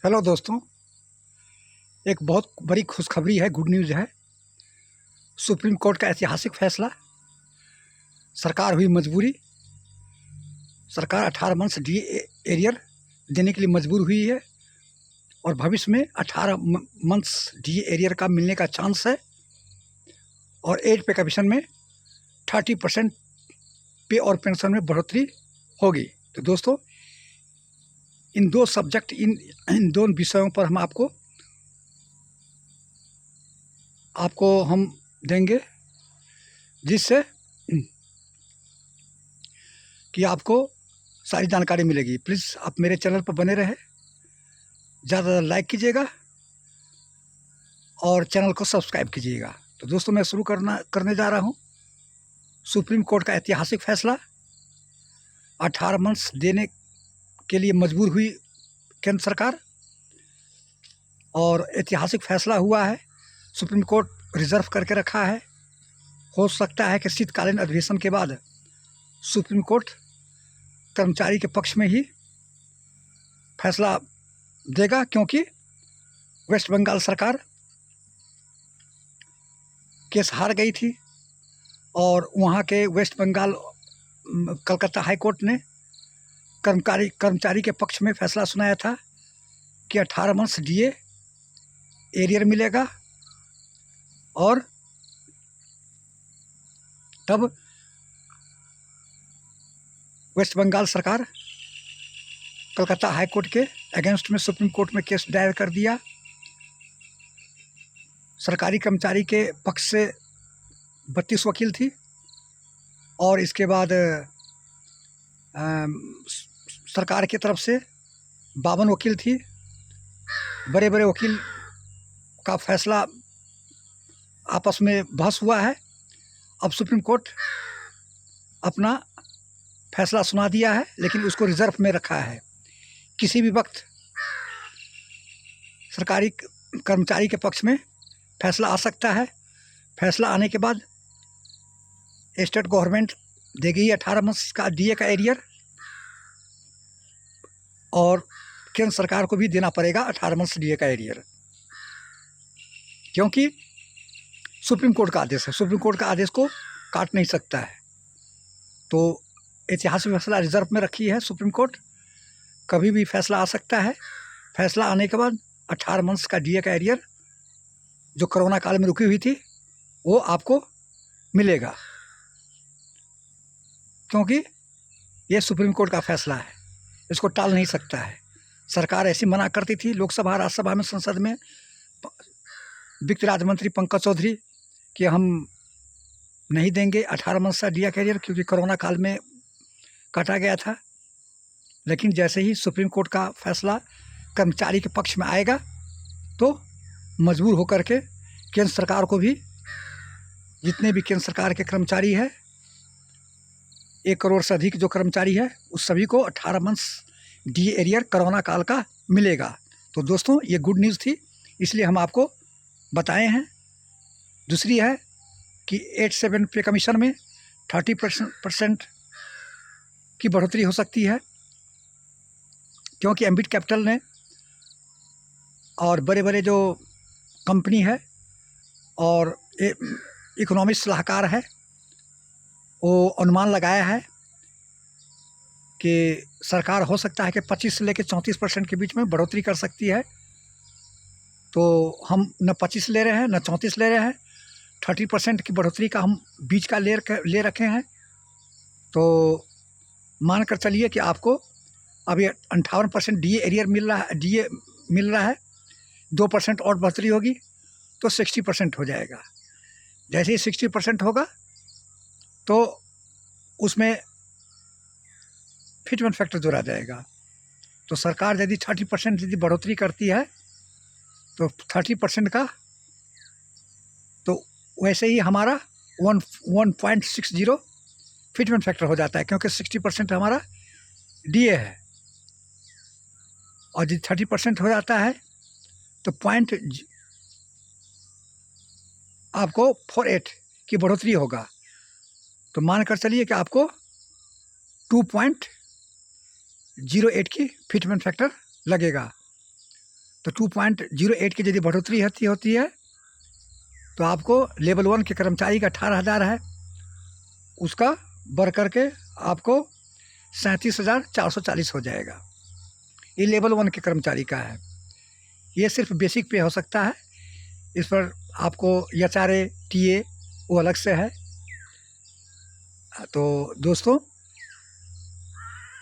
Hello दोस्तों, एक बहुत बड़ी खुशखबरी है, गुड न्यूज़ है। सुप्रीम कोर्ट का ऐतिहासिक फैसला, सरकार हुई मजबूरी। सरकार 18 मंथ्स डी एरियर देने के लिए मजबूर हुई है और भविष्य में 18 मंथ्स डी एरियर का मिलने का चांस है और एज पे कमीशन में 30% पे और पेंशन में बढ़ोतरी होगी। तो दोस्तों, इन दो सब्जेक्ट इन दोनों विषयों पर हम आपको हम देंगे, जिससे कि आपको सारी जानकारी मिलेगी। प्लीज़ आप मेरे चैनल पर बने रहे, ज़्यादा लाइक कीजिएगा और चैनल को सब्सक्राइब कीजिएगा। तो दोस्तों, मैं शुरू करने जा रहा हूँ। सुप्रीम कोर्ट का ऐतिहासिक फैसला, 18 मंथ्स देने के लिए मजबूर हुई केंद्र सरकार और ऐतिहासिक फैसला हुआ है। सुप्रीम कोर्ट रिजर्व करके रखा है। हो सकता है कि शीतकालीन अधिवेशन के बाद सुप्रीम कोर्ट कर्मचारी के पक्ष में ही फैसला देगा, क्योंकि वेस्ट बंगाल सरकार केस हार गई थी और वहाँ के West Bengal Calcutta high court ने कर्मचारी के पक्ष में फैसला सुनाया था कि 18 मंथ्स डीए एरियर मिलेगा और तब वेस्ट बंगाल सरकार कलकत्ता हाई कोर्ट के अगेंस्ट में सुप्रीम कोर्ट में केस दायर कर दिया। सरकारी कर्मचारी के पक्ष से 32 वकील थी और इसके बाद सरकार की तरफ से 52 वकील थी। बड़े बड़े वकील का फैसला आपस में बहस हुआ है। अब सुप्रीम कोर्ट अपना फैसला सुना दिया है, लेकिन उसको रिजर्व में रखा है। किसी भी वक्त सरकारी कर्मचारी के पक्ष में फैसला आ सकता है। फैसला आने के बाद स्टेट गवर्नमेंट देगी 18 मंथ्स का डीए का एरियर और केंद्र सरकार को भी देना पड़ेगा 18 मंथ्स डीए का एरियर, क्योंकि सुप्रीम कोर्ट का आदेश है। सुप्रीम कोर्ट का आदेश को काट नहीं सकता है। तो ऐतिहासिक फैसला रिजर्व में रखी है सुप्रीम कोर्ट। कभी भी फैसला आ सकता है। फैसला आने के बाद 18 मंथ्स का डीए का एरियर जो कोरोना काल में रुकी हुई थी वो आपको मिलेगा, क्योंकि ये सुप्रीम कोर्ट का फैसला है, इसको टाल नहीं सकता है। सरकार ऐसी मना करती थी लोकसभा राज्यसभा में, संसद में, वित्त राज्य मंत्री पंकज चौधरी कि हम नहीं देंगे 18 मंथ्स का डीए कैरियर, क्योंकि कोरोना काल में काटा गया था। लेकिन जैसे ही सुप्रीम कोर्ट का फैसला कर्मचारी के पक्ष में आएगा तो मजबूर होकर के केंद्र सरकार को भी, जितने भी केंद्र सरकार के कर्मचारी है, 1 करोड़ से अधिक जो कर्मचारी है, उस सभी को 18 मंथ्स डी एरियर कोरोना काल का मिलेगा। तो दोस्तों, ये गुड न्यूज़ थी, इसलिए हम आपको बताए हैं। दूसरी है कि 87 पे कमीशन में 30% की बढ़ोतरी हो सकती है, क्योंकि एम्बिट कैपिटल ने और बड़े बड़े जो कंपनी है और इकोनॉमिक्स सलाहकार है, वो अनुमान लगाया है कि सरकार हो सकता है कि 25 से लेकर 34% के बीच में बढ़ोतरी कर सकती है। तो हम न 25 ले रहे हैं न 34 ले रहे हैं, 30% की बढ़ोतरी का हम बीच का ले रखे हैं। तो मान कर चलिए कि आपको अभी 58% डीए एरियर मिल रहा है, 2% और बढ़ोतरी होगी तो 60% हो जाएगा। जैसे ही 60% होगा तो उसमें फिटमेंट फैक्टर जोड़ा जाएगा। तो सरकार यदि 30% यदि बढ़ोतरी करती है तो 30% का, तो वैसे ही हमारा 1.60 फिटमेंट फैक्टर हो जाता है, क्योंकि 60% हमारा डीए है और यदि 30% हो जाता है तो आपको 48 की बढ़ोतरी होगा। तो मान कर चलिए कि आपको 2.08 की फिटमेंट फैक्टर लगेगा। तो 2.08 की यदि बढ़ोतरी होती है तो आपको लेवल 1 के कर्मचारी का 18,000 है, उसका बढ़ करके आपको 37,440 हो जाएगा। ये लेवल 1 के कर्मचारी का है। ये सिर्फ बेसिक पे हो सकता है, इस पर आपको HRA TA वो अलग से है। तो दोस्तों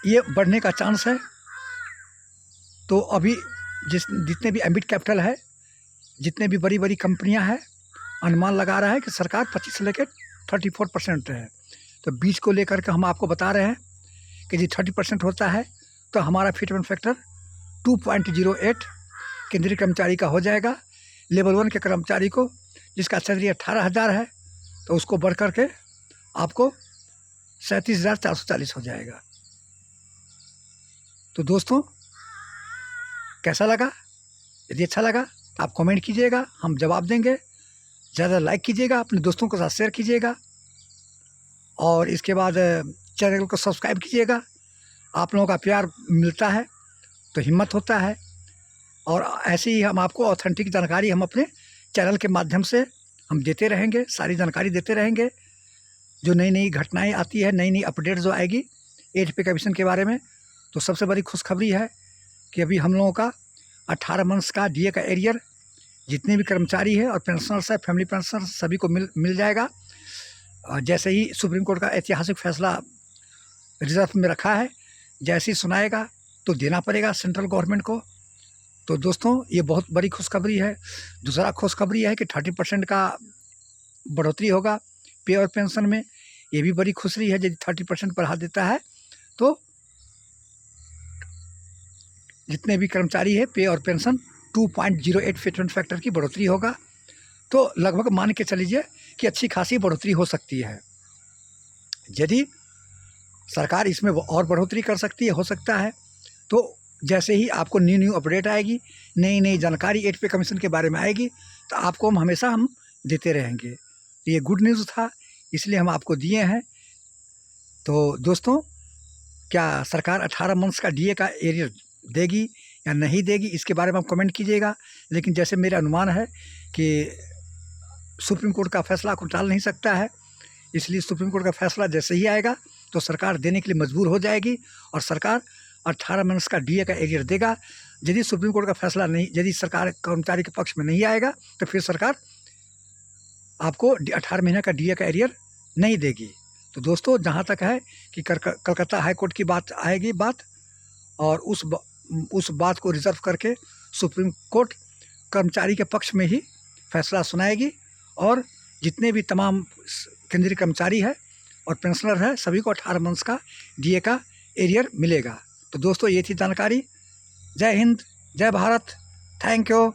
ये बढ़ने का चांस है। तो अभी जितने भी एम्बिट कैपिटल है, जितने भी बड़ी बड़ी कंपनियां हैं, अनुमान लगा रहा है कि सरकार 25 से लेकर 34% है। तो बीच को लेकर के हम आपको बता रहे हैं कि जी 30% होता है तो हमारा फिटमेंट फैक्टर 2.08 केंद्रीय कर्मचारी का हो जाएगा। लेवल 1 के कर्मचारी को जिसका सैलरी 18,000 है तो उसको बढ़ करके आपको 37,440 हो जाएगा। तो दोस्तों कैसा लगा? यदि अच्छा लगा तो आप कमेंट कीजिएगा, हम जवाब देंगे। ज़्यादा लाइक कीजिएगा, अपने दोस्तों के साथ शेयर कीजिएगा और इसके बाद चैनल को सब्सक्राइब कीजिएगा। आप लोगों का प्यार मिलता है तो हिम्मत होता है, और ऐसे ही हम आपको ऑथेंटिक जानकारी हम अपने चैनल के माध्यम से हम देते रहेंगे, सारी जानकारी देते रहेंगे। जो नई नई घटनाएं आती है, नई नई अपडेट जो आएगी एज पे कमीशन के बारे में, तो सबसे बड़ी खुशखबरी है कि अभी हम लोगों का 18 मंथ्स का DA का एरियर जितने भी कर्मचारी है और पेंशनर्स है, फैमिली पेंशनर्स सभी को मिल जाएगा। जैसे ही सुप्रीम कोर्ट का ऐतिहासिक फैसला रिजर्व में रखा है, जैसे ही सुनाएगा तो देना पड़ेगा सेंट्रल गवर्नमेंट को। तो दोस्तों ये बहुत बड़ी खुशखबरी है। दूसरा खुशखबरी है कि 30% का बढ़ोतरी होगा पे और पेंशन में। ये भी बड़ी खुशी है। यदि 30% बढ़ा देता है तो जितने भी कर्मचारी है पे और पेंशन 2.08 फिटमेंट फैक्टर की बढ़ोतरी होगा। तो लगभग मान के चलीजिए कि अच्छी खासी बढ़ोतरी हो सकती है। यदि सरकार इसमें और बढ़ोतरी कर सकती है, हो सकता है, तो जैसे ही आपको न्यू अपडेट आएगी, नई नई जानकारी एज पे कमीशन के बारे में आएगी तो आपको हम हमेशा देते रहेंगे। तो ये गुड न्यूज़ था, इसलिए हम आपको दिए हैं। तो दोस्तों क्या सरकार 18 मंथ्स का DA का एरियर देगी या नहीं देगी, इसके बारे में आप कमेंट कीजिएगा। लेकिन जैसे मेरा अनुमान है कि सुप्रीम कोर्ट का फैसला को टाल नहीं सकता है, इसलिए सुप्रीम कोर्ट का फैसला जैसे ही आएगा तो सरकार देने के लिए मजबूर हो जाएगी और सरकार 18 मंथ्स का DA का एरियर देगा। यदि सुप्रीम कोर्ट का फैसला नहीं, यदि सरकार कर्मचारी के पक्ष में नहीं आएगा तो फिर सरकार आपको 18 महीने का DA का एरियर नहीं देगी। तो दोस्तों जहाँ तक है कि कलकत्ता हाई कोर्ट की बात आएगी और उस बात को रिजर्व करके सुप्रीम कोर्ट कर्मचारी के पक्ष में ही फैसला सुनाएगी और जितने भी तमाम केंद्रीय कर्मचारी है और पेंशनर है सभी को 18 मंथ्स का DA का एरियर मिलेगा। तो दोस्तों ये थी जानकारी। जय हिंद, जय भारत, थैंक यू।